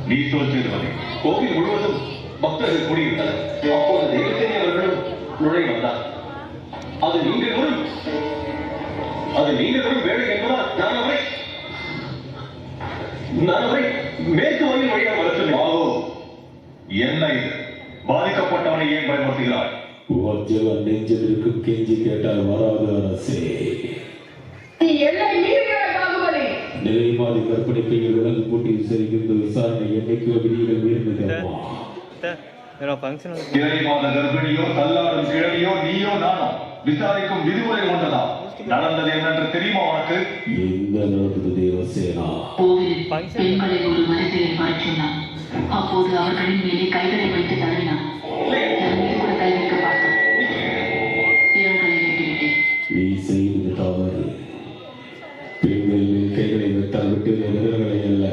நீ சொல் சேதுபதி. கோவில் முழுவதும் பக்தர்கள் கூடியிருந்தனர். அப்போது தேவசேனி அவர்களும் நுழை வந்தார். அது நீங்கள் வரும் வேலை என்பதால் நான் அவரை மேற்கு வழியில் வழியாக வர சொன்னேன். என்ன இது? பாதிக்கப்பட்டவனை ஏன் பயன்படுத்துகிறாய்? வஜ்ஜல நெஞ்சத்திற்கு கெஞ்சி கேட்டால் வராது அரசே. நிலைமாதி கற்பனைக்கையில் விலங்கு கூட்டில் செல்கின்ற விசாரணை என்னைக்கு விதிகள் வீழ்ந்ததேமா? இறைமாத கர்ப்பிணியோ தள்ளாடும் கிழவியோ நீயோ நானோ விசாரிக்கும் விதிமுறை ஒன்றுதா? நடந்தது என்னென்று தெரியுமா உனக்கு? எங்க நடந்தது தேவசேனா? பெண்களை ஒரு மனிதரை மறைச்சுள்ளான். அப்போது அவர்களின் மேலே கைகளை வைத்து தடவினான். கூட கை வைக்க பார்த்தான். இரண்களை வெட்டிவிட்டேன். நீ செய்தது தவறு. பெண்கள் மேல் கைகளை வைத்தால் விட்டு விரல்களை அல்ல.